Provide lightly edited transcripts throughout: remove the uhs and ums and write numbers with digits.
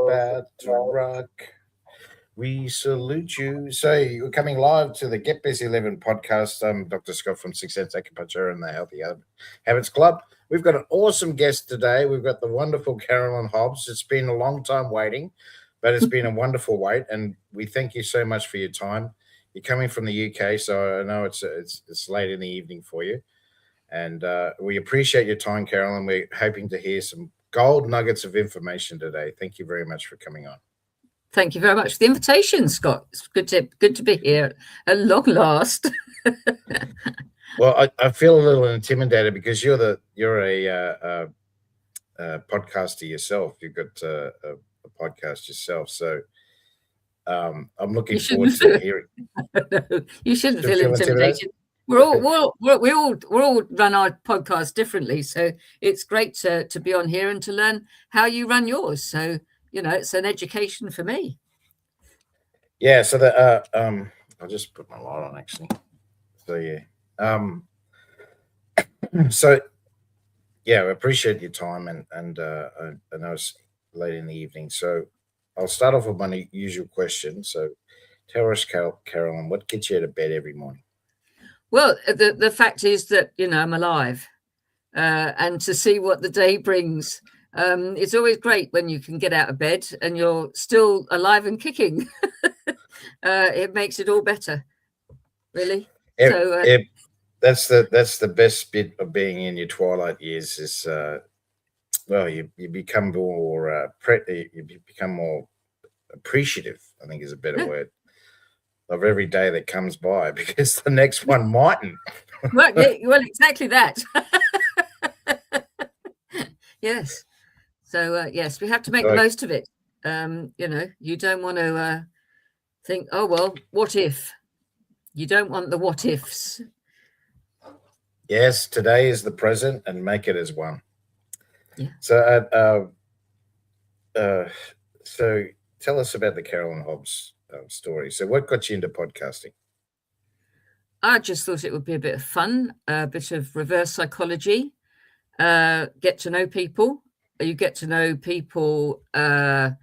about to rock. We salute you. So you're coming live to the Get Busy Livin podcast. I'm Dr. Scott from Six Sense Acupuncture and the Healthy Habits Club. We've got an awesome guest today. We've got the wonderful Carolyn Hobbs. It's been a long time waiting, but it's been a wonderful wait, and we thank you so much for your time. You're coming from the UK, so I know it's late in the evening for you, and we appreciate your time, Carolyn. We're hoping to hear some gold nuggets of information today. Thank you very much for coming on. Thank you very much for the invitation, Scott. It's good to be here at long last. Well, I feel a little intimidated because you're a podcaster yourself. You've got a podcast yourself, so I'm looking forward to hearing. No, you shouldn't feel intimidated. We all run our podcast differently, so it's great to be on here and to learn how you run yours. So it's an education for me. Yeah. So I'll just put my light on actually. So yeah. So yeah, I appreciate your time, and I know it's late in the evening, so I'll start off with my usual question. So tell us, Carolyn, what gets you out of bed every morning? Well, the fact is that I'm alive, and to see what the day brings. It's always great when you can get out of bed and you're still alive and kicking. It makes it all better, really. That's the best bit of being in your twilight years is, you become more appreciative, I think is a better word, of every day that comes by, because the next one mightn't. Well, exactly that. Yes. So, yes, we have to make the most of it. You don't want to think, oh, well, what if? You don't want the what ifs. Yes, today is the present and make it as one. Yeah. So, so tell us about the Carolyn Hobbs story. So what got you into podcasting? I just thought it would be a bit of fun, a bit of reverse psychology, get to know people. You get to know people a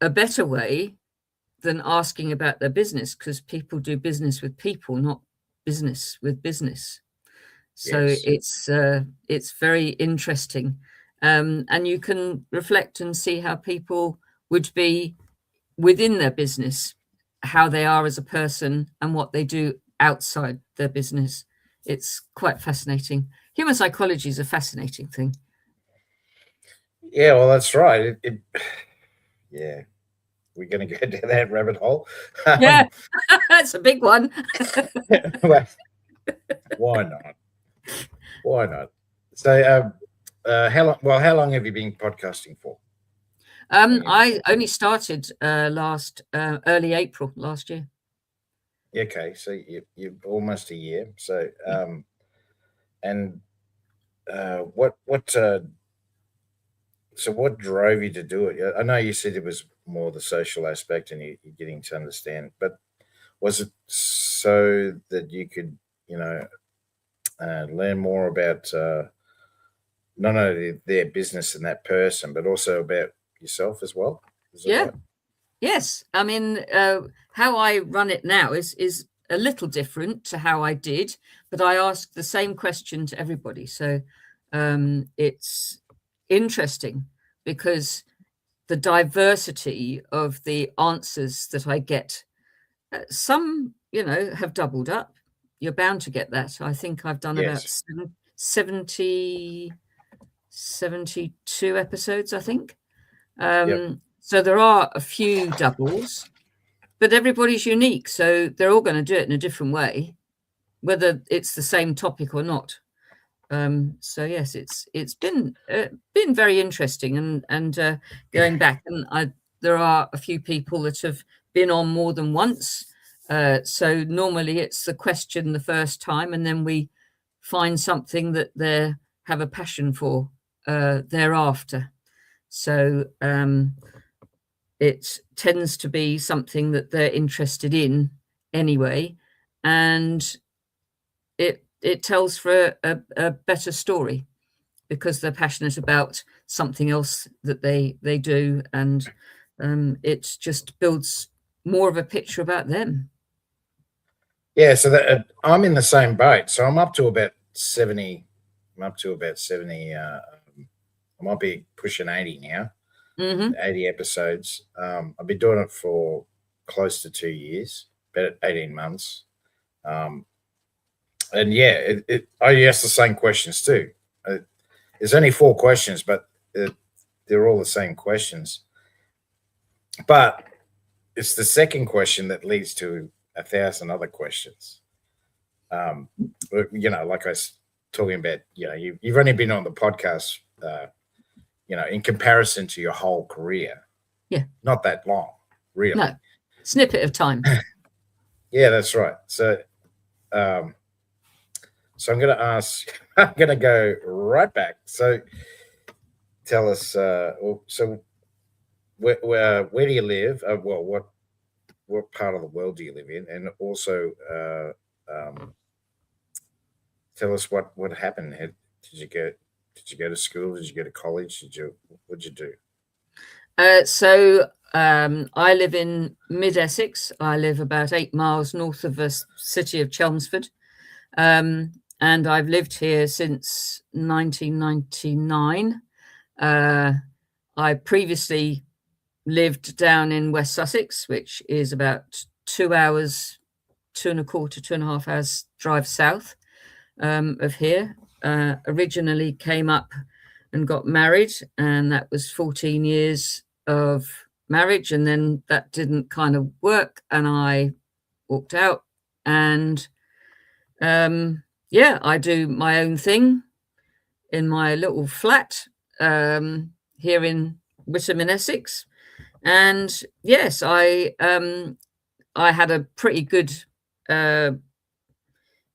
better way than asking about their business, because people do business with people, not business with business. So yes. It's very interesting, and you can reflect and see how people would be within their business, how they are as a person, and what they do outside their business. It's quite fascinating. Human psychology is a fascinating thing. Yeah, well, that's right. Yeah, we're going to go down that rabbit hole. Yeah, that's a big one. Well, why not? Why not? So, how long have you been podcasting for? I only started early April last year. Okay, so you're almost a year. So, So what drove you to do it? I know you said it was more the social aspect and you're getting to understand, but was it so that you could, learn more about not only their business and that person, but also about yourself as well? Yeah. Right? Yes. I mean, how I run it now is a little different to how I did, but I ask the same question to everybody. So it's interesting because the diversity of the answers that I get, some, have doubled up. You're bound to get that. I think I've done about 72 episodes, I think. So there are a few doubles, but everybody's unique. So they're all going to do it in a different way, whether it's the same topic or not. So yes, it's been very interesting, and going back, and there are a few people that have been on more than once. So normally it's the question the first time, and then we find something that they have a passion for thereafter. So it tends to be something that they're interested in anyway, and it tells for a better story because they're passionate about something else that they do, and it just builds more of a picture about them. Yeah, so that I'm in the same boat. So I'm up to about 70. I'm up to about 70. I might be pushing 80 now. 80 episodes. I've been doing it for close to 2 years, about 18 months. And yeah, I ask the same questions too. There's only 4 questions, but they're all the same questions. But it's the second question that leads to 1,000 other questions. Like I was talking about, you've only been on the podcast, in comparison to your whole career. Yeah. Not that long, really. No, snippet of time. Yeah, that's right. So I'm going to ask, I'm going to go right back. So tell us, so where do you live? What part of the world do you live in? And also tell us what happened. Did you go to school? Did you go to college? What'd you do? So I live in mid-Essex. I live about 8 miles north of the city of Chelmsford. And I've lived here since 1999. I previously lived down in West Sussex, which is about 2 hours, 2.25, 2.5 hours drive south of here. Originally came up and got married, and that was 14 years of marriage, and then that didn't kind of work, and I walked out. And I do my own thing in my little flat here in Witham in Essex. And yes, I had a pretty good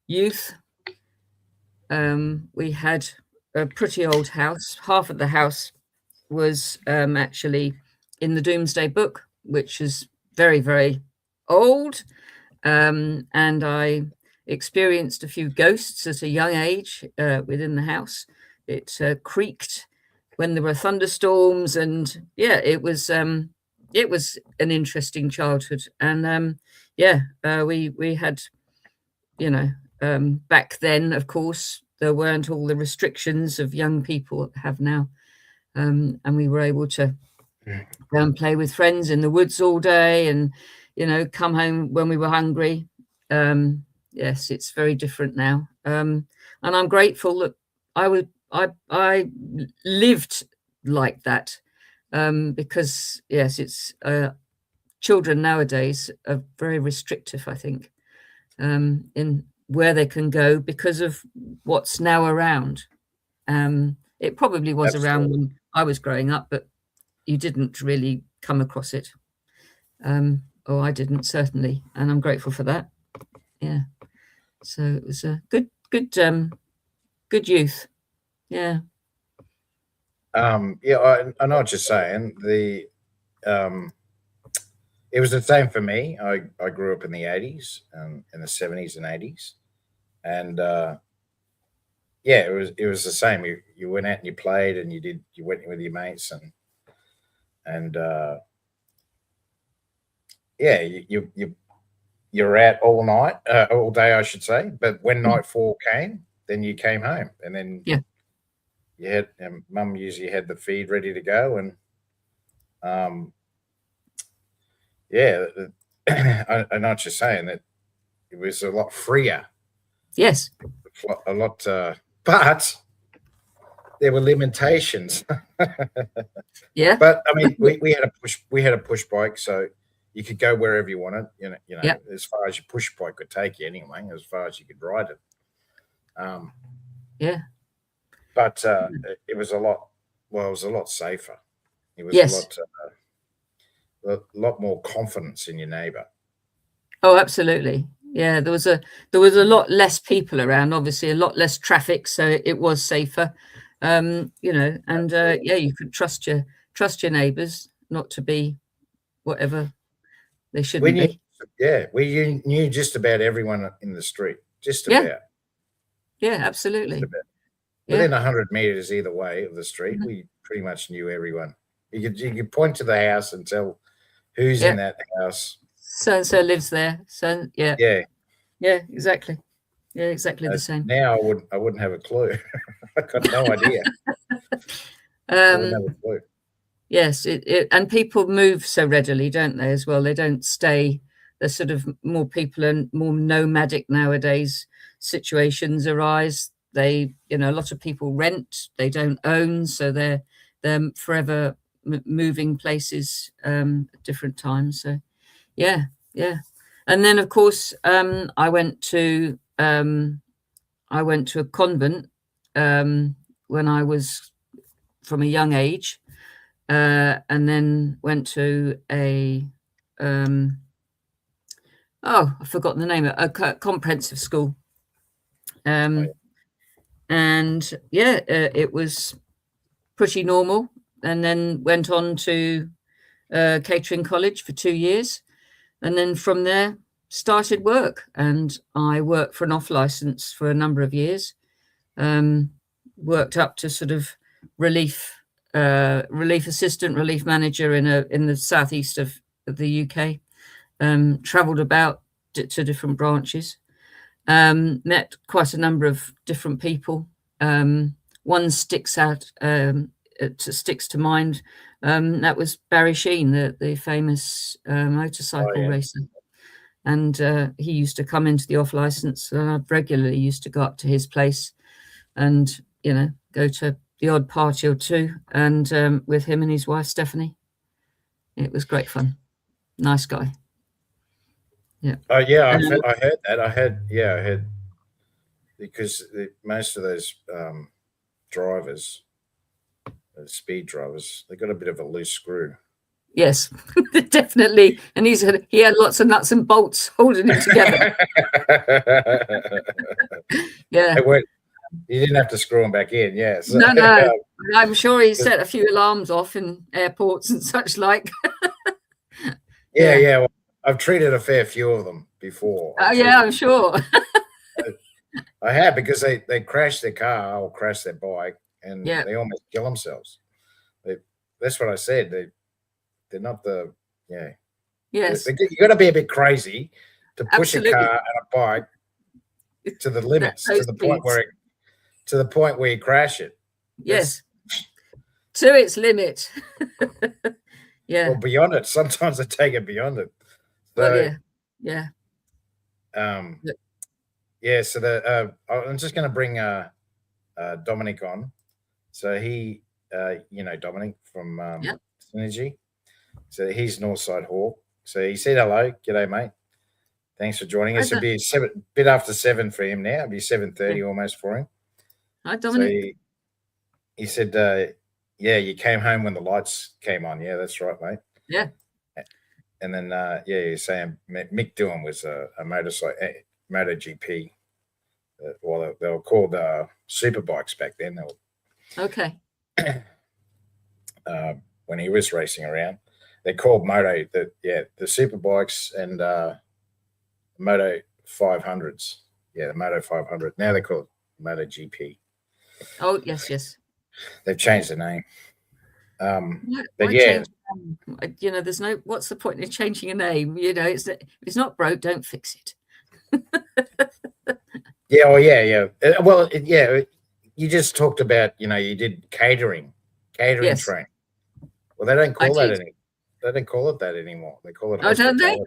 youth. We had a pretty old house. Half of the house was actually in the Doomsday Book, which is very, very old. And I experienced a few ghosts at a young age within the house. It creaked when there were thunderstorms, and it was an interesting childhood. And we had, back then, of course, there weren't all the restrictions of young people have now, and we were able to go and play with friends in the woods all day, and come home when we were hungry. Yes, it's very different now, and I'm grateful that I lived like that, because yes, it's children nowadays are very restrictive, I think, in where they can go because of what's now around. It probably was around when I was growing up, but you didn't really come across it. Or I didn't, certainly, and I'm grateful for that. Yeah. So it was a good youth. Yeah. I know what you're saying. It was the same for me. I grew up in the 80s, in the 70s and 80s. And it was the same. You went out and you played, and you went with your mates, and you're out all night, all day, I should say. But when nightfall came, then you came home, and then you had, Mum usually had the feed ready to go, and I know what you're saying, that it was a lot freer. Yes. A lot, but there were limitations. Yeah. But I mean, we had a push bike, so you could go wherever you wanted. As far as your push bike could take you, anyway, as far as you could ride it. But it was a lot. Well, it was a lot safer. It was a lot more confidence in your neighbour. Oh, absolutely. Yeah, there was a lot less people around, obviously a lot less traffic, so it was safer. And you could trust your neighbours not to be whatever they shouldn't be. Yeah, we knew just about everyone in the street, just about. Yeah, absolutely. Within 100 meters either way of the street, we pretty much knew everyone. You could point to the house and tell who's in that house. So and so lives there. So yeah, exactly. Yeah, exactly the same. Now I wouldn't have a clue. I got no idea. I wouldn't have a clue. Yes, and people move so readily, don't they, as well? They don't stay. There's sort of more people and more nomadic nowadays. Situations arise. A lot of people rent. They don't own, so they're forever moving places at different times. So, yeah. And then, of course, I went to a convent when I was from a young age. And then went to I've forgotten the name of a comprehensive school. And it was pretty normal. And then went on to catering college for 2 years. And then from there started work. And I worked for an off license for a number of years. Worked up to sort of relief assistant, relief manager in the southeast of the UK. Travelled about to different branches. Met quite a number of different people. One sticks to mind. That was Barry Sheen, the famous motorcycle racer. And he used to come into the off license, and I regularly used to go up to his place and go to the odd party or two, and with him and his wife Stephanie. It was great fun. Nice guy. Yeah. I heard that. I heard because most of those drivers, speed drivers, they got a bit of a loose screw. Yes, definitely. And he had lots of nuts and bolts holding him together. Yeah. You didn't have to screw them back in, yes. No. I'm sure he set a few alarms off in airports and such like. Yeah. Well, I've treated a fair few of them before. I'm sure. I have, because they crash their car or crash their bike, and they almost kill themselves. That's what I said. They're not the Yes. You got to be a bit crazy to push a car and a bike to the limits, to the point where you crash it. Yes. To its limit. Yeah. Well, beyond it. Sometimes they take it beyond it. So, yeah. So I'm just going to bring Dominic on. So he, Dominic from Synergy. So he's Northside Hawk. So he said hello. G'day, mate. Thanks for joining us. It'll be a bit after 7 for him now. It'll be 7:30 almost for him. Hi, Dominic. So he said, you came home when the lights came on. Yeah, that's right, mate. Yeah. And then, you're saying Mick Doohan was a MotoGP. Well, they were called superbikes back then. Okay. When he was racing around, they're called the superbikes and Moto 500s. Yeah, the Moto 500. Now they're called MotoGP. Oh, yes. They've changed the name. There's what's the point in changing a name? If it's not broke, don't fix it. You just talked about, you did catering train. Well, they don't call that any. They don't call it that anymore. They call it hospitality. Don't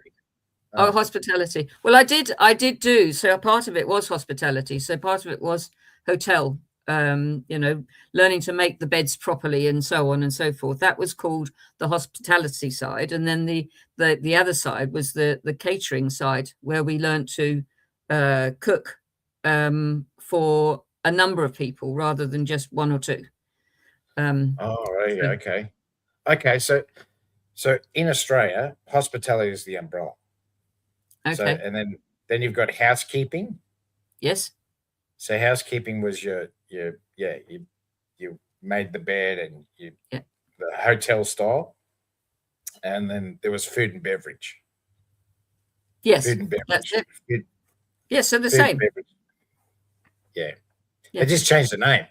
they? Hospitality. Well, I did do. So a part of it was hospitality. So part of it was hotel. Learning to make the beds properly and so on and so forth. That was called the hospitality side, and then the other side was the catering side, where we learned to cook for a number of people rather than just one or two. Okay. So in Australia, hospitality is the umbrella. Okay. So, and then you've got housekeeping. Yes. So housekeeping was you made the bed and the hotel style, and then there was food and beverage. Yes, food and beverage. That's it. So the same. Yeah. They just changed the name.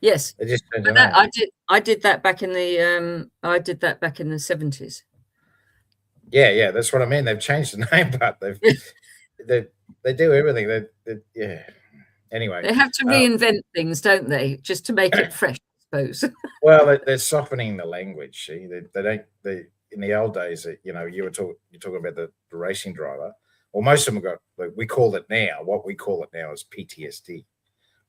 Yes, They just changed the but name. I did that back in the I did that back in the 70s. Yeah, that's what I mean. They've changed the name, but they do everything. Yeah. Anyway, They have to reinvent things, don't they, just to make it fresh, I suppose. well, they're softening the language. See, they don't. They in the old days, you know, you're talking about the racing driver. Well, most of them got. Like, we call it now. What we call it now is PTSD,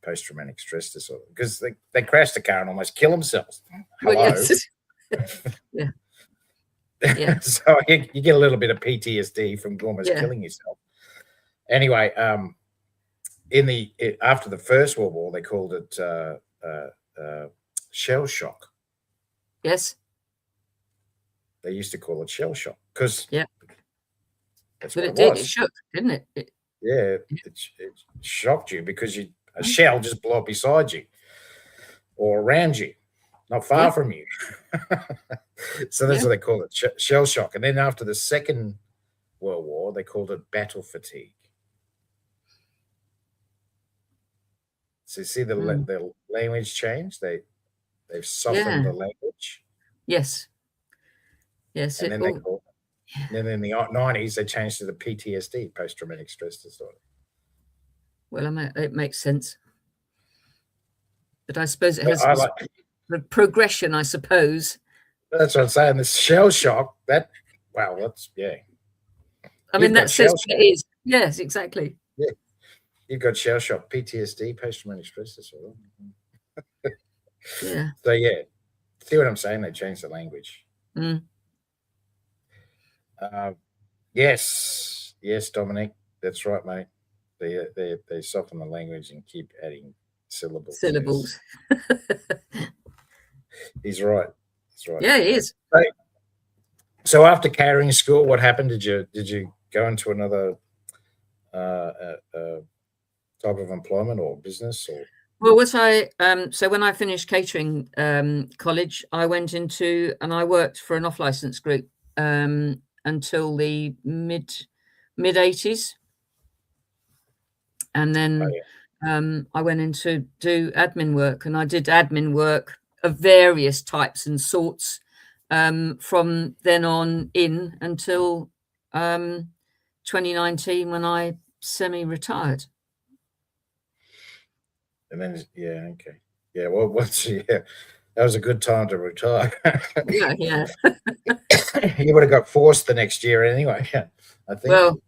post traumatic stress disorder, because they crashed the car and almost kill themselves. Well, Hello. yes. Yeah. So you get a little bit of PTSD from almost killing yourself. Anyway, after the First World War, they called it shell shock. Yes. They used to call it shell shock because that's but what it did. was. It shook, didn't it? It shocked you because a shell just blew up beside you or around you, not far from you. So that's what they call it, shell shock. And then after the Second World War, they called it battle fatigue. So you see the language change. They've softened the language. Yes. And then then in the 90s they changed to the PTSD, post traumatic stress disorder. Well, it makes sense. But I suppose it has the progression, I suppose. That's what I'm saying. The shell shock, I mean, that says what it is. Yes, exactly. Yeah. You've got shell shock, PTSD, post traumatic stress disorder. Yeah. So see what I'm saying? They changed the language. Yes, Dominic, that's right, mate. They soften the language and keep adding syllables. He's right. Yeah, he is. So after catering school, what happened? Did you go into another type of employment or business? Or well, so when I finished catering college, I went into and I worked for an off-license group until the mid 80s, and then I went in to do admin work, and I did admin work of various types and sorts from then on in until 2019 when I semi-retired. And then well, that was a good time to retire. Yeah. You would have got forced the next year anyway, I think. Well,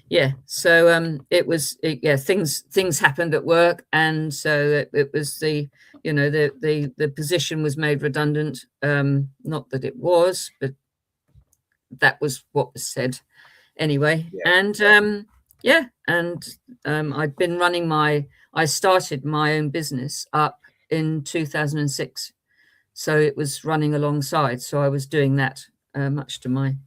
yeah. So it was things happened at work, and so it was the position was made redundant. Not that it was, but that was what was said anyway. And I'd been running I started my own business up in 2006, so it was running alongside. So I was doing that, much to my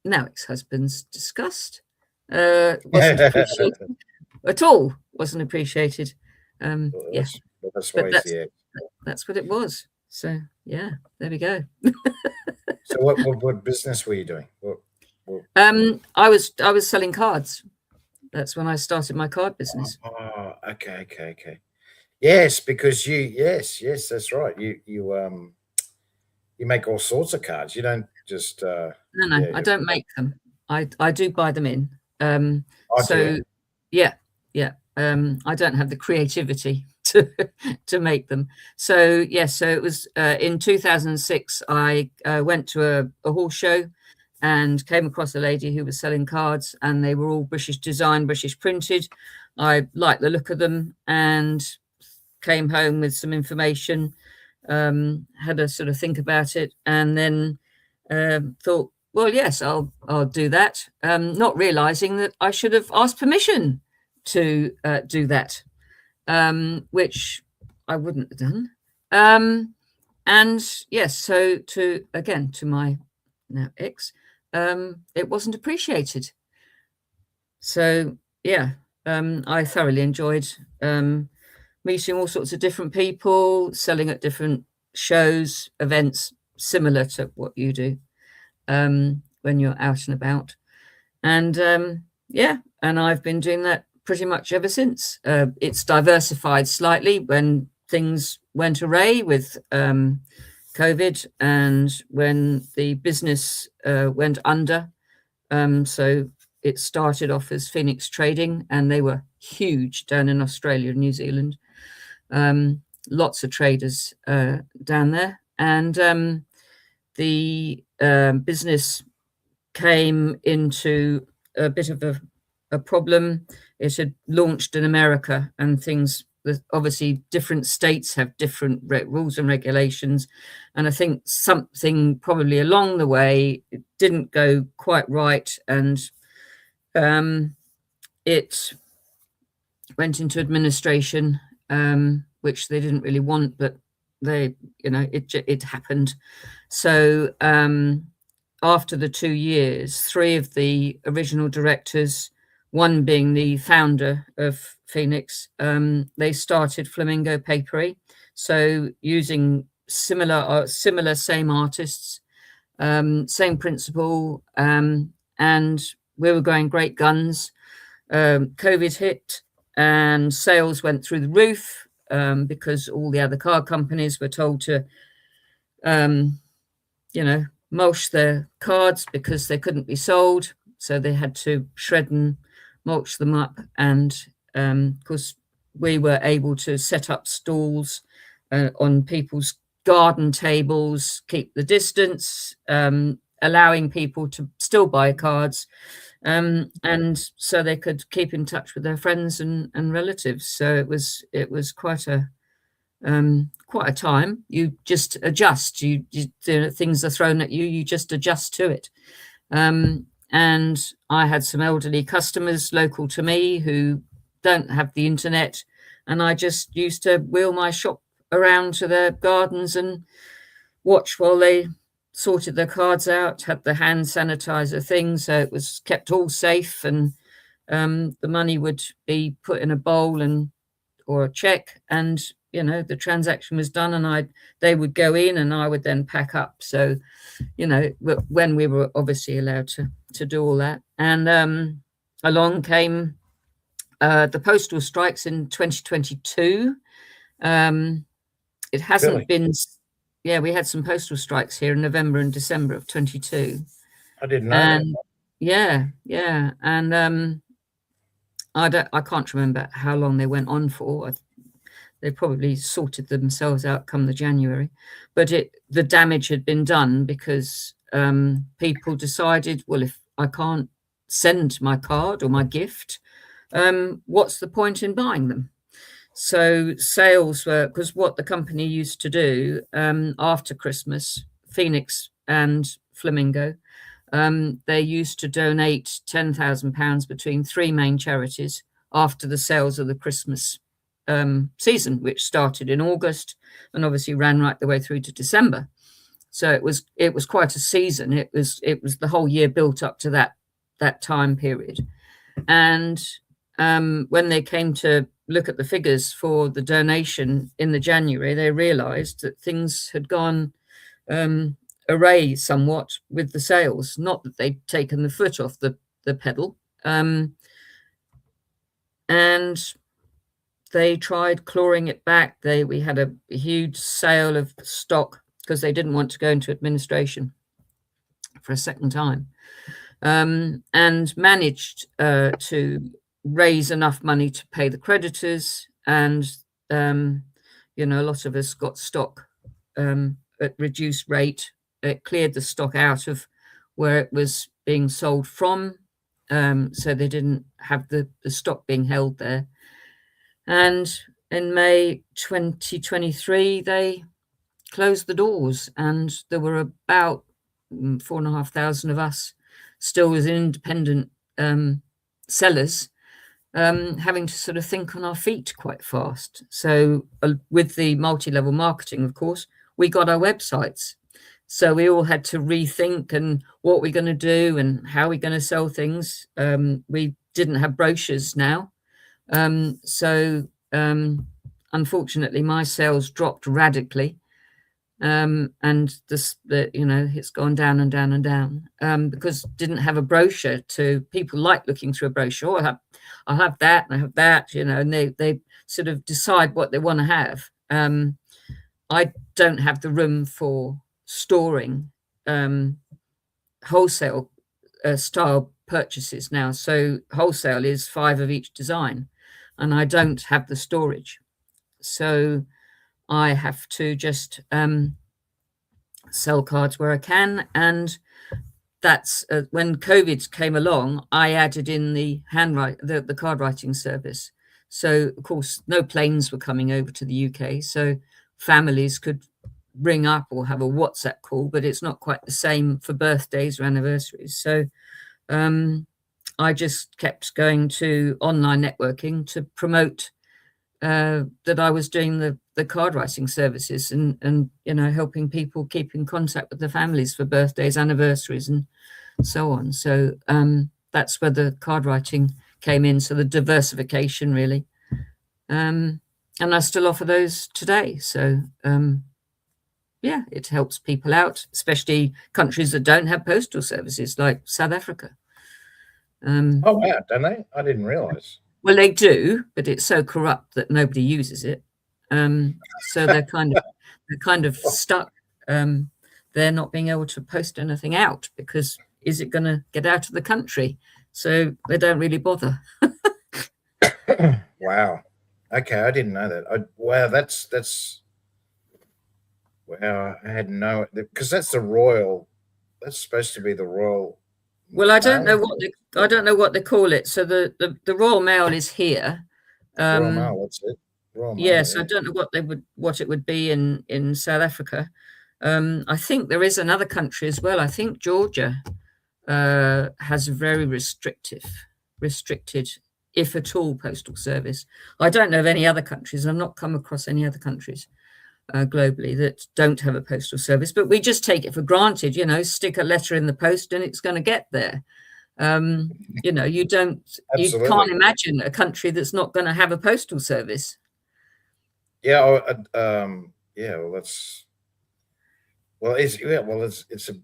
now ex-husband's disgust. Wasn't appreciated at all. Wasn't appreciated. That's what it was. So there we go. So what business were you doing? I was selling cards. That's when I started my card business. Oh, okay. Yes, because yes, that's right. You make all sorts of cards. You don't just no, I don't make them. I do buy them in. I don't have the creativity to make them. So so it was in 2006. I went to a horse show and came across a lady who was selling cards, and they were all British design, British printed. I liked the look of them and came home with some information, had a sort of think about it, and then thought, well, yes, I'll do that, not realizing that I should have asked permission to do that, which I wouldn't have done. And yes, so to my now ex, it wasn't appreciated. So I thoroughly enjoyed meeting all sorts of different people, selling at different shows, events, similar to what you do when you're out and about. And and I've been doing that pretty much ever since. It's diversified slightly when things went awry with COVID and when the business went under. So it started off as Phoenix Trading, and they were huge down in Australia and New Zealand. Lots of traders down there. And the business came into a bit of a problem. It had launched in America, and things, obviously different states have different rules and regulations. And I think something probably along the way it didn't go quite right, and it went into administration, which they didn't really want, but it happened. So after the 2 years, 3 of the original directors, one being the founder of Phoenix, they started Flamingo Papery. So using similar same artists, same principle, and we were going great guns. COVID hit and sales went through the roof because all the other card companies were told to, mulch their cards because they couldn't be sold. So they had to shred and mulch them up. And of course, we were able to set up stalls on people's garden tables, keep the distance, allowing people to still buy cards. And so they could keep in touch with their friends and relatives. So it was quite a time. You just adjust. You things are thrown at you. You just adjust to it. And I had some elderly customers local to me who don't have the internet, and I just used to wheel my shop around to their gardens and watch while they sorted their cards out, had the hand sanitizer thing, so it was kept all safe, and the money would be put in a bowl or a check, and the transaction was done, and they would go in and I would then pack up. So when we were obviously allowed to do all that. And along came the postal strikes in 2022. It hasn't Really? been. Yeah, we had some postal strikes here in November and December of 22. I didn't know And that. yeah. And I can't remember how long they went on for. They probably sorted themselves out come the January, but the damage had been done because people decided, well, if I can't send my card or my gift, what's the point in buying them? So sales were, because what the company used to do after Christmas, Phoenix and Flamingo, they used to donate £10,000 between 3 main charities after the sales of the Christmas season, which started in August and obviously ran right the way through to December. So it was quite a season. It was the whole year built up to that time period. And when they came to look at the figures for the donation in the January, they realized that things had gone awry somewhat with the sales. Not that they'd taken the foot off the pedal. And they tried clawing it back. We had a huge sale of stock because they didn't want to go into administration for a second time, and managed to raise enough money to pay the creditors. And a lot of us got stock at reduced rate. It cleared the stock out of where it was being sold from, so they didn't have the stock being held there. And in May 2023, they closed the doors, and there were about 4,500 of us still as independent sellers, having to sort of think on our feet quite fast. So with the multi-level marketing, of course, we got our websites. So we all had to rethink and what we're going to do and how we're going to sell things. We didn't have brochures now. So unfortunately, my sales dropped radically. and it's gone down and down and down, because didn't have a brochure to people like looking through a brochure. I'll have that and I have that, and they sort of decide what they want to have. I don't have the room for storing wholesale style purchases now. So wholesale is 5 of each design, and I don't have the storage. So I have to just sell cards where I can. And that's when COVID came along, I added in the the card writing service. So of course, no planes were coming over to the UK, so families could ring up or have a WhatsApp call, but it's not quite the same for birthdays or anniversaries. So I just kept going to online networking to promote that I was doing the card writing services, and helping people keep in contact with their families for birthdays, anniversaries, and so on. So that's where the card writing came in. So the diversification, really. And I still offer those today. So yeah, it helps people out, especially countries that don't have postal services, like South Africa. Oh wow, don't they? I didn't realise. Well, they do, but it's so corrupt that nobody uses it. So they're kind of stuck. They're not being able to post anything out because is it going to get out of the country? So they don't really bother. Wow. Okay, I didn't know that. Wow, that's. Wow, I had no, because that's the royal. That's supposed to be the royal. Well, I don't know what they call it. So the Royal Mail is here. Royal Mail, that's it. Royal Mail, Yes, I don't know what it would be in South Africa. I think there is another country as well. I think Georgia has a very restricted, if at all, postal service. I don't know of any other countries. I've not come across any other countries globally that don't have a postal service, but we just take it for granted, stick a letter in the post and it's going to get there. You can't imagine a country that's not going to have a postal service. Yeah. It's a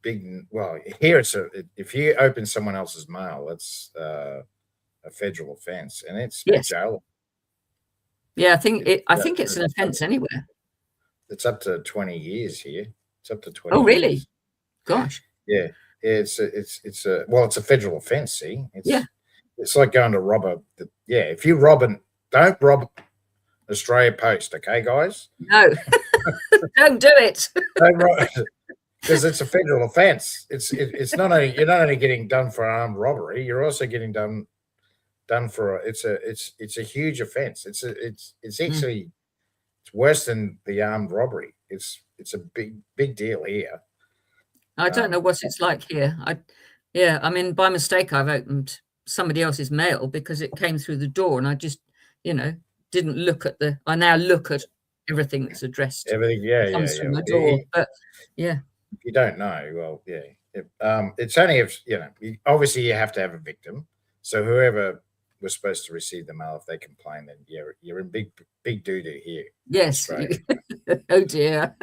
big, here if you open someone else's mail, it's a federal offence, and it's jail. Yeah, I think it's an offence anywhere. It's up to 20 years here. It's up to 20. Oh, really? Years. Gosh. Yeah. It's a federal offence. See, it's like going to rob if you don't rob Australia Post, okay, guys? No, don't do it. Because it's a federal offence. It's not only you're not only getting done for armed robbery, you're also getting done for it's a huge offence. It's actually it's worse than the armed robbery. It's a big deal here. I don't know what it's like here. I mean, by mistake, I've opened somebody else's mail because it came through the door, and I just, didn't look at I now look at everything that's addressed. Everything, comes through the door. But yeah, if you don't know, well, yeah, it's only if obviously you have to have a victim. So whoever was supposed to receive the mail, if they complain, then you're in big doo doo here. Yes. Oh dear.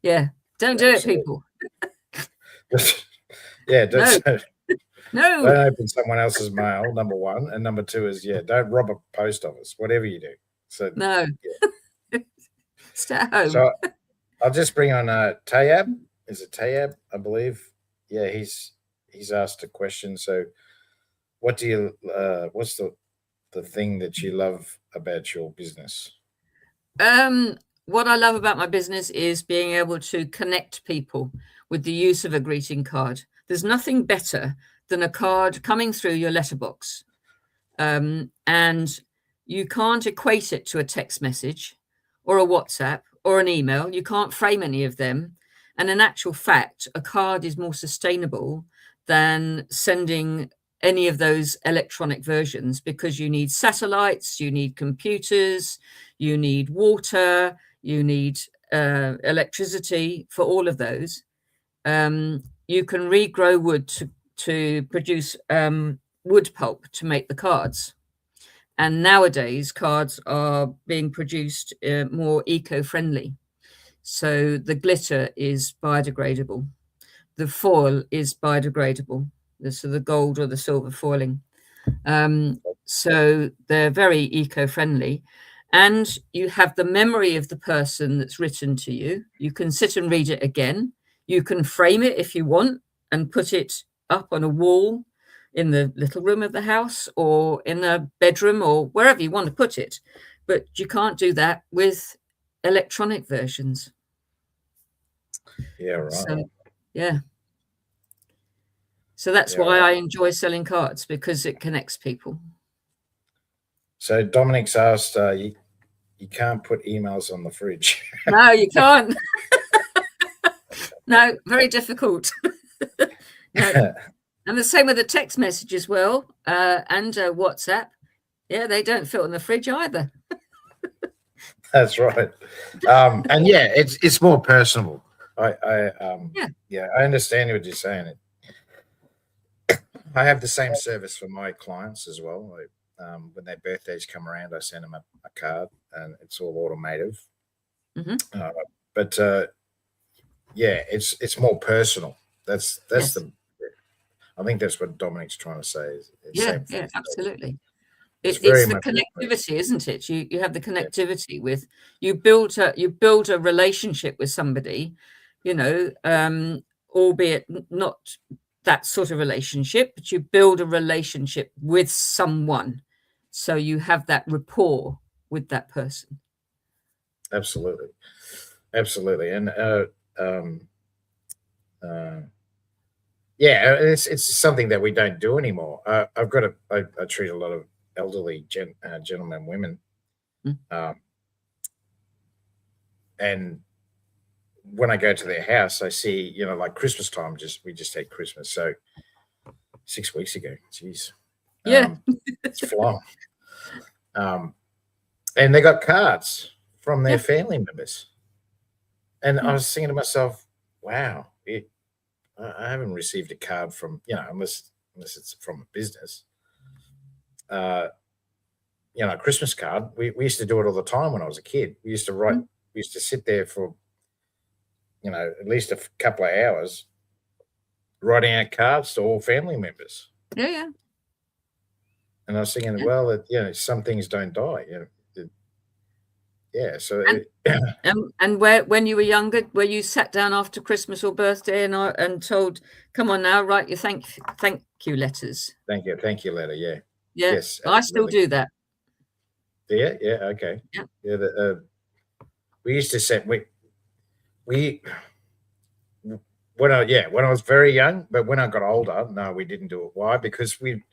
Yeah. Don't do it, people. Yeah. No. Don't open someone else's mail. Number one, and number two is don't rob a post office. Whatever you do. So no. Yeah. Stay at home. So I'll just bring on Tayab. Is it Tayab? I believe. Yeah, he's asked a question. So, what's the thing that you love about your business? What I love about my business is being able to connect people with the use of a greeting card. There's nothing better than a card coming through your letterbox, and you can't equate it to a text message or a WhatsApp or an email. You can't frame any of them. And in actual fact, a card is more sustainable than sending any of those electronic versions, because you need satellites, you need computers, you need water, you need electricity for all of those. You can regrow wood to produce wood pulp to make the cards. And nowadays, cards are being produced more eco-friendly. So the glitter is biodegradable. The foil is biodegradable. So the gold or the silver foiling. So they're very eco-friendly. And you have the memory of the person that's written to you. You can sit and read it again. You can frame it if you want and put it up on a wall in the little room of the house or in a bedroom or wherever you want to put it. But you can't do that with electronic versions. Yeah, right. So, yeah. So that's why I enjoy selling cards, because it connects people. So Dominic's asked, you can't put emails on the fridge. No, you can't. No, very difficult. No. And the same with the text message as well, and WhatsApp. Yeah, they don't fit on the fridge either. That's right. And yeah, it's more personable. I understand what you're saying. I have the same service for my clients as well. When their birthdays come around, I send them a card, and it's all automated. Mm-hmm. But it's more personal. That's I think that's what Dominic's trying to say. Yeah, absolutely. It's the connectivity, isn't it? You have the connectivity with you build a relationship with somebody, albeit not that sort of relationship, but you build a relationship with someone, so you have that rapport with that person. Absolutely, and it's something that we don't do anymore. I treat a lot of elderly gentlemen, women, and when I go to their house, I see, like Christmas time. We just had Christmas, so 6 weeks ago. Jeez, it's flown. And they got cards from their family members, and I was thinking to myself, "Wow, I haven't received a card from unless it's from a business." A Christmas card. We used to do it all the time when I was a kid. We used to write. We used to sit there for at least a couple of hours writing out cards to all family members. Yeah. And I was thinking, well, some things don't die. So and when you were younger, where you sat down after Christmas or birthday and told, "Come on now, write your thank you letters." Thank you letter. Yeah. Yeah. Yes. I still do that. Yeah. Okay. Yeah. We used to set when I was very young, but when I got older, no, we didn't do it. Why? Because we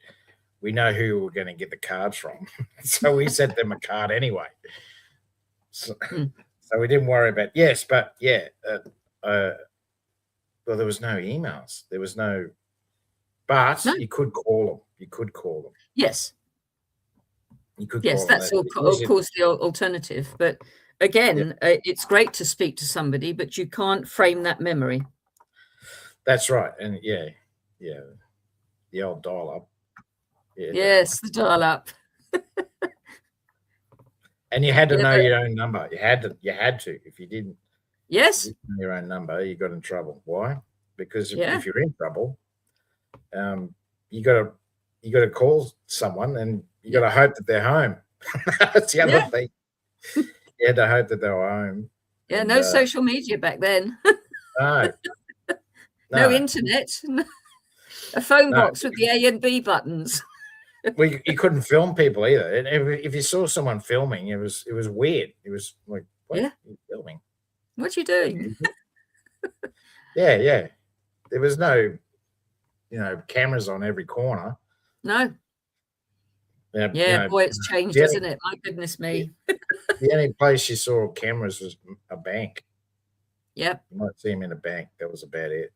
know who we were going to get the cards from, so we sent them a card anyway. So we didn't worry about well, there was no emails. There was no, but you could call them. You could call them. Yes. You could. Yes, that's of course the alternative. But again, it's great to speak to somebody, but you can't frame that memory. That's right, and the old dial-up. Yeah. Yes, the dial-up. And you had to know your own number. You had to. If you didn't, yes, know your own number, you got in trouble. Why? Because if you're in trouble, you got to call someone, and you got to hope that they're home. That's the other thing. You had to hope that they were home. Yeah, no social media back then. No. No internet. A phone box with the A and B buttons. Well, you couldn't film people either. And if you saw someone filming, it was weird. It was like, what are you filming? What are you doing? Yeah. There was no, cameras on every corner. No. Boy, it's changed, isn't it? My goodness me. The only place you saw cameras was a bank. Yep. You might see them in a bank. That was about it.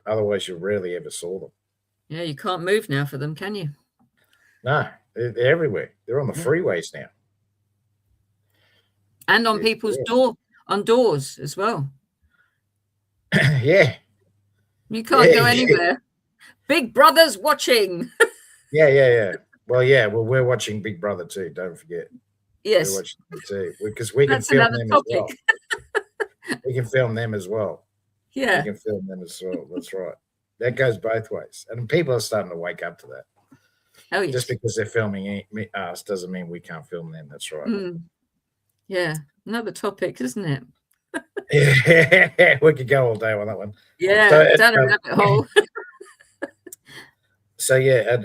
Otherwise, you rarely ever saw them. Yeah, you can't move now for them, can you? No, they're everywhere. They're on the freeways now. And on people's doors as well. Yeah. You can't go anywhere. Big Brother's watching. Yeah. Well, we're watching Big Brother too. Don't forget. Yes. We're watching them too because we can film them as well. We can film them as well. We Yeah. can film them as well. That's right. That goes both ways, and people are starting to wake up to that. Oh, yes. Just because they're filming us doesn't mean we can't film them. That's right. Yeah. Another topic, isn't it? Yeah, we could go all day on that one. Yeah. So, Down a rabbit hole. so yeah,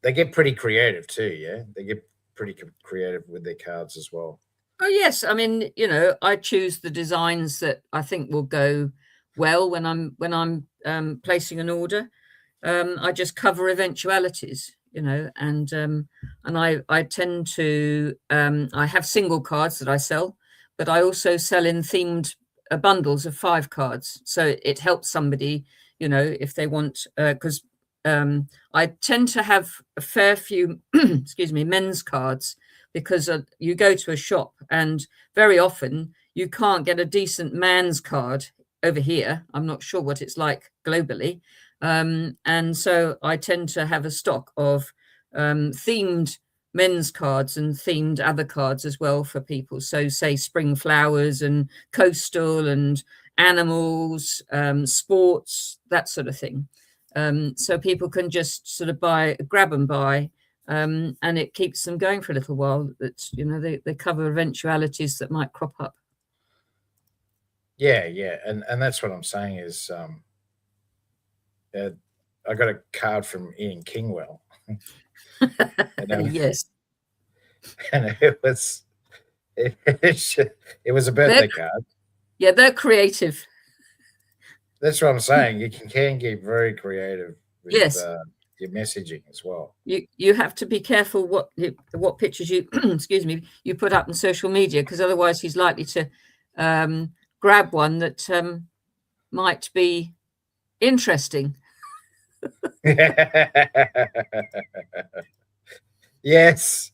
they get pretty creative too. Yeah, they get pretty creative with their cards as well. Oh, yes. I mean, I choose the designs that I think will go well when I'm placing an order. I just cover eventualities, and I tend to I have single cards that I sell, but I also sell in themed bundles of 5 cards. So it helps somebody, if they want, because I tend to have a fair few, excuse me, men's cards, because you go to a shop and very often you can't get a decent man's card over here. I'm not sure what it's like globally. And so I tend to have a stock of themed men's cards and themed other cards as well for people. So say spring flowers and coastal and animals, sports, that sort of thing. So people can just sort of grab and buy, and it keeps them going for a little while. That they cover eventualities that might crop up. Yeah, and that's what I'm saying is, I got a card from Ian Kingwell. Yes, and it was it was a birthday card. Yeah, they're creative. That's what I'm saying. You can get very creative with Yes. Your messaging as well. You have to be careful what pictures you excuse me, you put up on social media, because otherwise he's likely to grab one that might be interesting. Yes,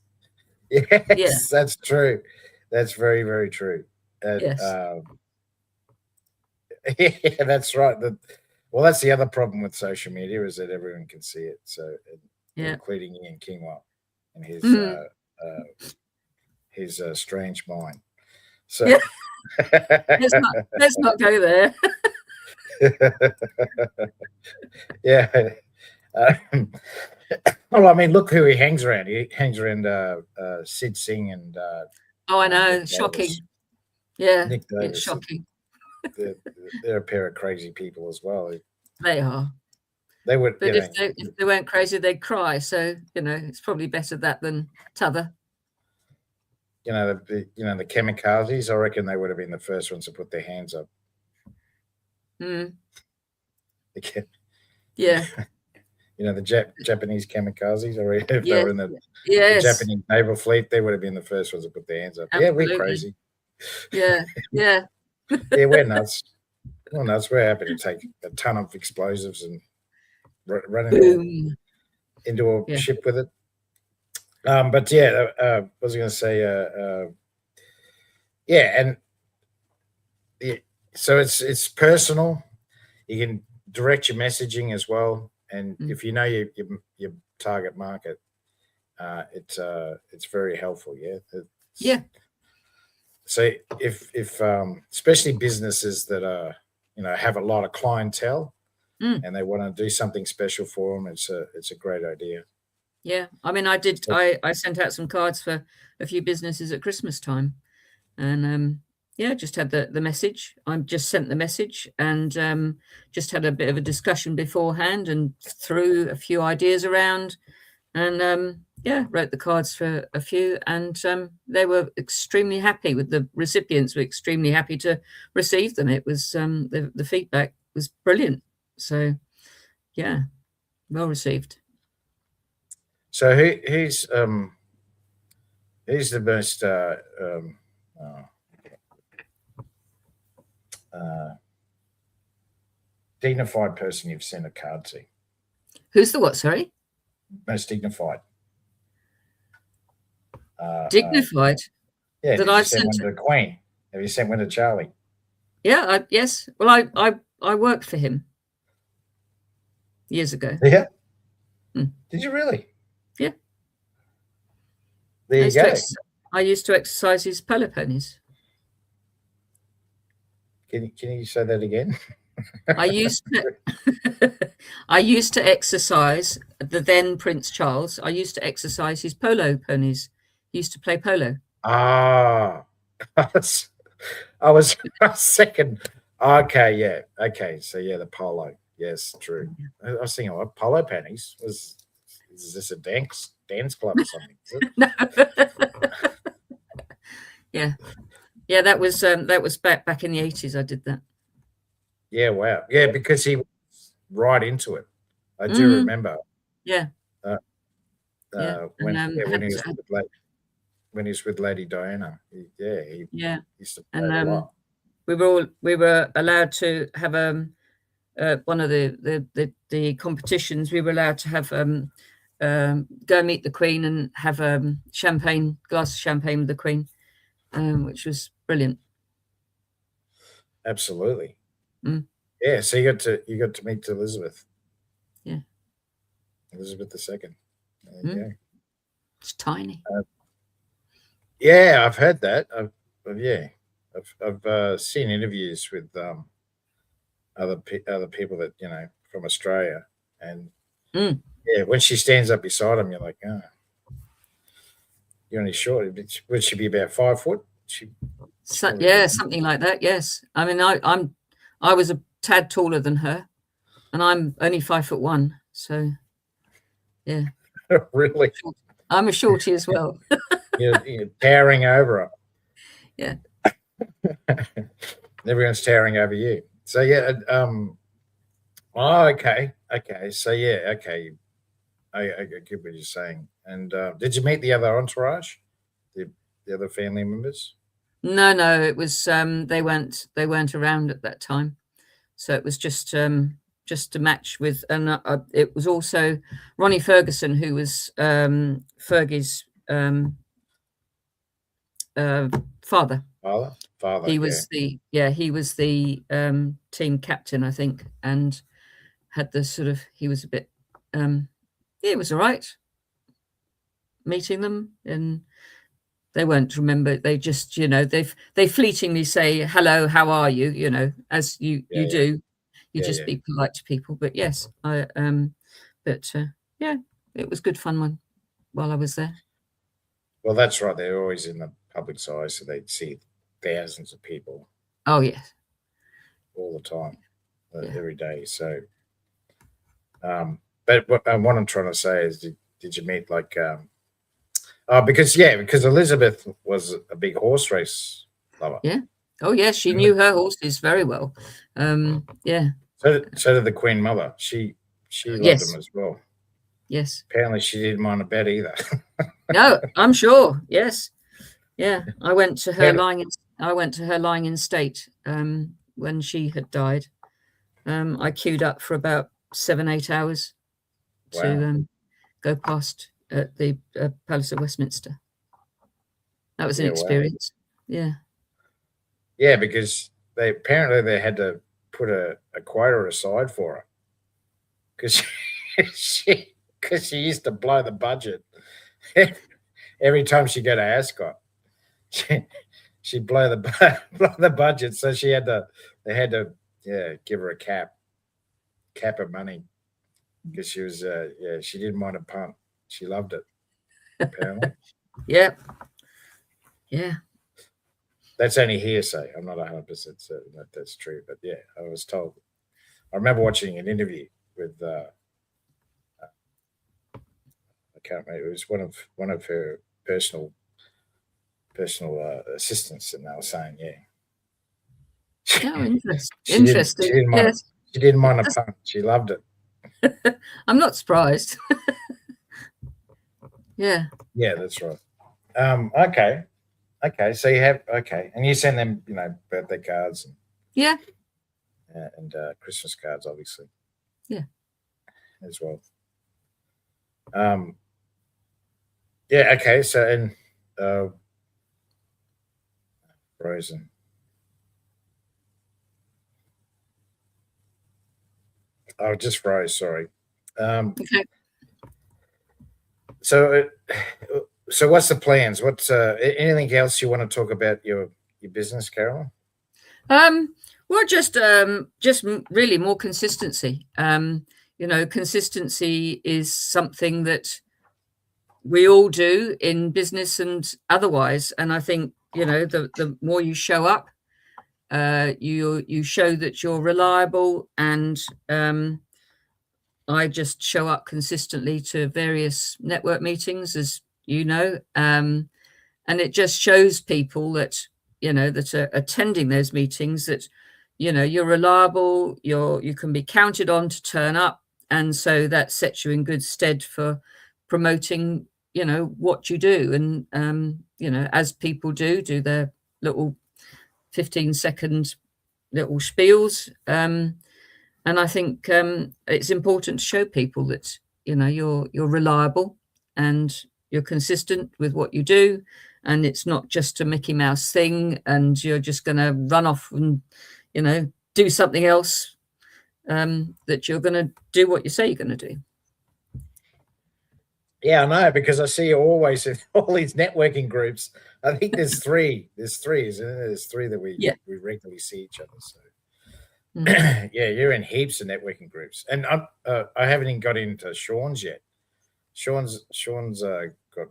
that's true. That's very, very true. And, yes. Yeah, that's right. Well, that's the other problem with social media, is that everyone can see it. So, including Ian Kingwell and his strange mind. So, yeah. let's not go there. Yeah. Well, I mean, look who he hangs around. He hangs around Sid Singh and. Oh, I know. Shocking. Yeah, Nick Davis. It's shocking. They're a pair of crazy people as well. They are. They would, but if they weren't crazy, they'd cry. So it's probably better that than t'other. The kamikazes. I reckon they would have been the first ones to put their hands up. Yeah. The Japanese kamikazes, or if they were in the Japanese naval fleet, they would have been the first ones to put their hands up. Absolutely. Yeah, we're crazy. Yeah. Yeah, we're nuts. We're nuts. We're happy to take a ton of explosives and run into a ship with it. But yeah, what was I going to say? So it's personal. You can direct your messaging as well, and if you know your target market, it's very helpful. Yeah. So if especially businesses that are have a lot of clientele and they want to do something special for them, it's a great idea. Yeah, I mean, I sent out some cards for a few businesses at Christmas time, and just had the message. I just sent the message and just had a bit of a discussion beforehand and threw a few ideas around, and wrote the cards for a few, and they were extremely happy. With the recipients were extremely happy to receive them. It was the feedback was brilliant. So yeah, well received. So who's the most dignified person you've sent a card to? Who's the what? Sorry. Most dignified. Dignified. Yeah. That I've sent one to the Queen. Have you sent one to Charlie? Yeah. Yes. Well, I worked for him years ago. Yeah. Did you really? Yeah. There you go. I used to exercise his polo ponies. Can you say that again? I used to exercise the then Prince Charles. I used to exercise his polo ponies. He used to play polo. Ah, I was second. Okay, yeah. Okay, so yeah, the polo. Yes, true. I was thinking, what polo panties? Is this a dance club or something? Is it? No. Yeah. That was back in the 80s. I did that. Yeah, wow. Yeah, because he was right into it. I do remember. Yeah. When he was with Lady Diana. He used to play a lot. We were allowed to have one of the competitions. We were allowed to have go meet the Queen and have glass of champagne with the Queen, which was brilliant. Absolutely. Mm. Yeah, so you got to meet Elizabeth. Yeah. Elizabeth II. There you go. It's tiny. Yeah, I've heard that. I've seen interviews with other people that from Australia, and yeah, when she stands up beside him, you're like, oh, you're only short. Would she be about 5 foot? Something like that. Yes, I mean, I was a tad taller than her, and I'm only 5'1". So, yeah. Really? I'm a shorty as well. You're towering over her. Yeah. Everyone's towering over you. So yeah. Oh, okay. So yeah. Okay. I get what you're saying. And did you meet the other entourage, the other family members? No. It was they weren't around at that time, so it was just to match with, and it was also Ronnie Ferguson, who was Fergie's father. Father. He was the team captain, I think, and had the sort of, he was a bit it was all right meeting them, and they won't remember. They just, they fleetingly say hello, how are you, as you do. You just be polite to people. But yes, yeah, it was good fun while I was there. Well, that's right. They're always in the public's eye, so they'd see thousands of people. Oh, yes. All the time, every day. So, but what I'm trying to say is, did you meet because Elizabeth was a big horse race lover. Yeah. Oh, yes. She knew her horses very well. Yeah. So did the Queen Mother. She loved them as well. Yes. Apparently, she didn't mind a bet either. No, I'm sure. Yes. Yeah. I went to her lying in state when she had died. I queued up for about 7-8 hours to go past at the Palace of Westminster. That was an experience. Wow. Yeah. Yeah, because they had to put a quota aside for her because she used to blow the budget every time she go to Ascot. She'd blow the budget, so they had to give her a cap of money because she was she didn't mind a punt. She loved it, apparently. Yeah. That's only hearsay. I'm not 100% certain that that's true, but yeah, I was told. I remember watching an interview with I can't remember. It was one of her personal assistants, and they were saying, Oh, interesting. She didn't mind a punt. She loved it. I'm not surprised. Yeah. Yeah, that's right. Okay. So you have and you send them, birthday cards and Christmas cards, obviously. Yeah. As well. Yeah. Okay. So and frozen. Oh, just froze. Sorry. Okay. So So what's the plans? What's anything else you want to talk about your business, Carolyn? Well, just really more consistency. Consistency is something that we all do in business and otherwise. And I think, the more you show up, you show that you're reliable. And I just show up consistently to various network meetings, as you know, and it just shows people that that are attending those meetings that you're reliable, you can be counted on to turn up, and so that sets you in good stead for promoting what you do. And as people do their little 15-second little spiels, and I think it's important to show people that you're reliable and you're consistent with what you do, and it's not just a Mickey Mouse thing and you're just going to run off and do something else, that you're going to do what you say you're going to do. Yeah, I know, because I see you always in all these networking groups. I think there's three. There's three, isn't there? There's three that we regularly see each other. So yeah, you're in heaps of networking groups, and I haven't even got into Sean's yet. Sean's got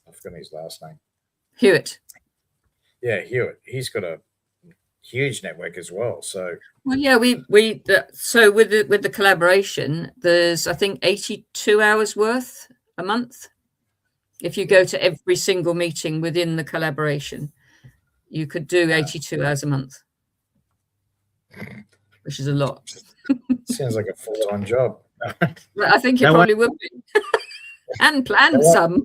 I've forgotten his last name. Hewitt. Yeah, Hewitt. He's got a huge network as well. So yeah, so with the collaboration, there's I think 82 hours worth a month. If you go to every single meeting within the collaboration, you could do 82 hours a month, which is a lot. Sounds like a full-time job. I think it probably would be. And plan some.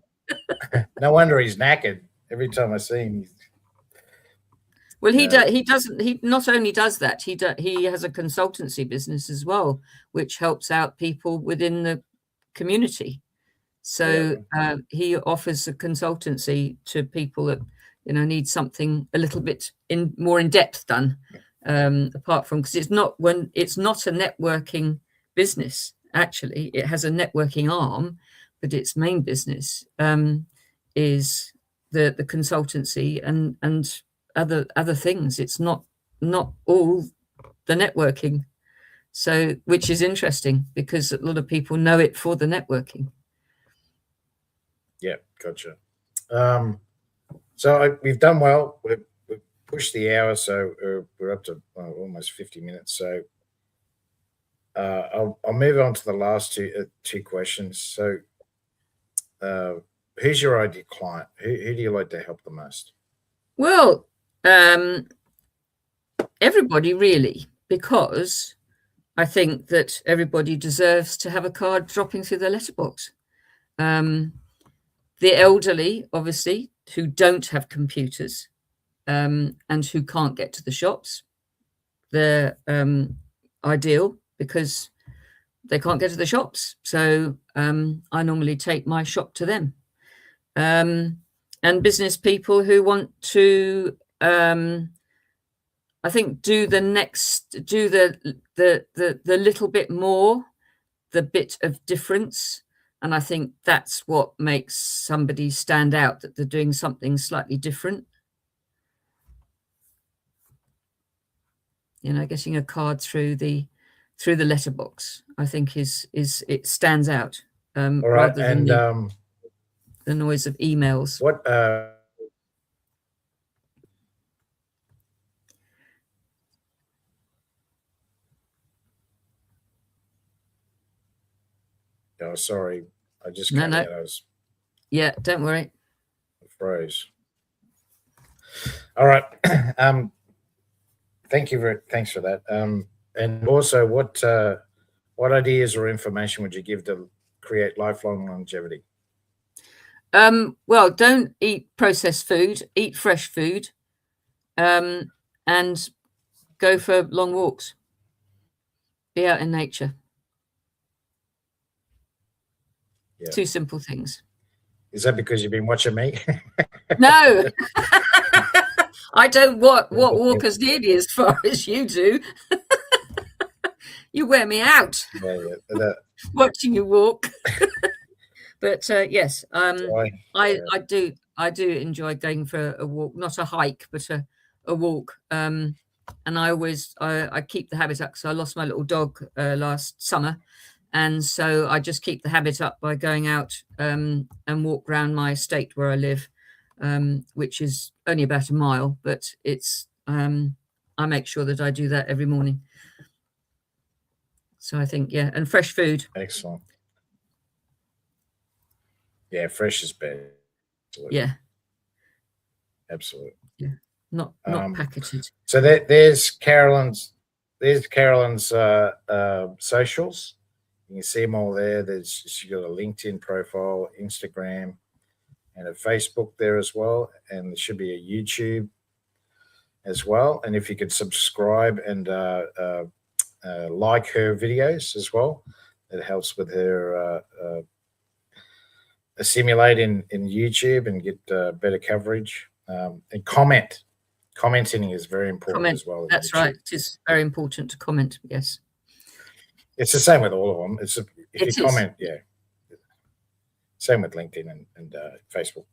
No wonder he's knackered every time I see him. Well, he not only does that, he has a consultancy business as well, which helps out people within the community. So he offers a consultancy to people that need something a little bit more in depth done. Apart from, because it's not a networking business. Actually, it has a networking arm, but its main business is the consultancy and other things. It's not all the networking. So, which is interesting because a lot of people know it for the networking. Yeah, gotcha. So we've done well. We've pushed the hour, so we're up to almost 50 minutes. So I'll move on to the last two questions. So who's your ideal client? Who do you like to help the most? Well, everybody really, because I think that everybody deserves to have a card dropping through their letterbox. The elderly, obviously, who don't have computers and who can't get to the shops, they're ideal because they can't get to the shops. So I normally take my shop to them. And business people who want to, I think, do the little bit more, the bit of difference. And I think that's what makes somebody stand out, that they're doing something slightly different. Getting a card through the letterbox, I think is it stands out rather than the noise of emails. What? Oh, sorry. I just cut out. Yeah, don't worry. I froze. All right. Thanks for that. And also, what ideas or information would you give to create lifelong longevity? Well, don't eat processed food. Eat fresh food, and go for long walks. Be out in nature. Yeah. Two simple things. Is that because you've been watching me? No. I don't walk as nearly as far as you do. You wear me out. Yeah. Watching you walk. But yes, Joy. I do enjoy going for a walk, not a hike, but a walk. And I always I keep the habit up. So I lost my little dog last summer, and so I just keep the habit up by going out and walk around my estate where I live, which is only about a mile, but it's I make sure that I do that every morning. So I think, yeah, and fresh food. Excellent. Yeah, fresh is better. Absolutely. Yeah, Absolutely. yeah, not packaged. So there's Carolyn's. There's Carolyn's socials. You can see them all there. She's got a LinkedIn profile, Instagram, and a Facebook there as well. And there should be a YouTube as well. And if you could subscribe and like her videos as well, it helps with her assimilate in YouTube and get better coverage. And commenting is very important as well. That's right. It is very important to comment. Yes. It's the same with all of them. If you comment, is. yeah. Same with LinkedIn and Facebook.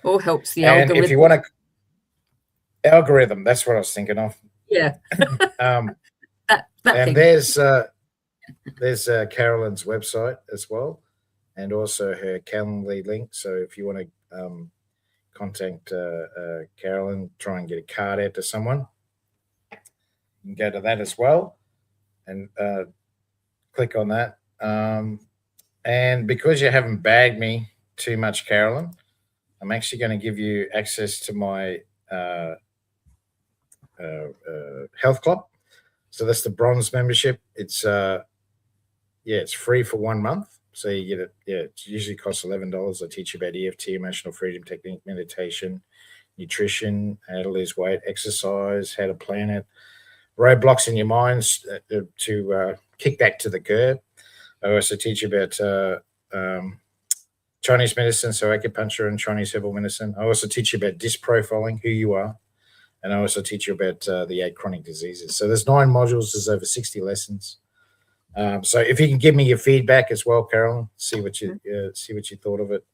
All helps the and algorithm. If you want to algorithm, that's what I was thinking of. Yeah. that and there's Carolyn's website as well, and also her Calendly link. So if you want to contact Carolyn, try and get a card out to someone, you can go to that as well and click on that. And because you haven't bagged me too much, Carolyn, I'm actually going to give you access to my health club. So that's the bronze membership. It's it's free for 1 month. So you get it. Yeah, it usually costs $11. I teach you about EFT, emotional freedom technique, meditation, nutrition, how to lose weight, exercise, how to plan it, roadblocks in your minds to kick back to the curb. I also teach you about Chinese medicine, so acupuncture and Chinese herbal medicine. I also teach you about disc profiling, who you are. And I also teach you about the 8 chronic diseases. So there's 9 modules. There's over 60 lessons. So if you can give me your feedback as well, Carolyn, see what you thought of it.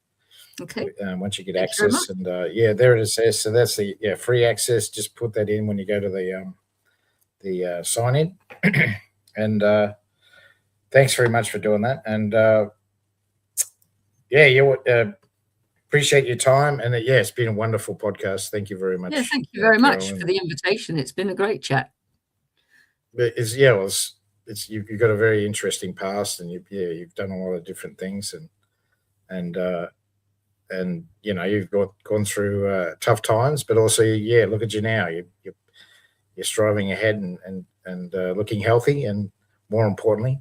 Okay. Once you get access, and there it is. So that's the free access. Just put that in when you go to the sign in. And thanks very much for doing that. And appreciate your time. And it's been a wonderful podcast. Thank you very much. Yeah, thank you very much for the invitation. It's been a great chat. But you've got a very interesting past, and you've done a lot of different things, and you've gone through tough times, but also look at you now. You're striving ahead and looking healthy, and more importantly,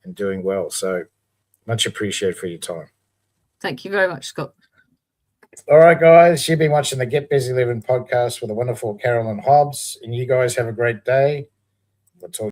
and doing well. So much appreciated for your time. Thank you very much, Scott. All right, guys, you've been watching the Get Busy Living podcast with the wonderful Carolyn Hobbs, and you guys have a great day. We'll talk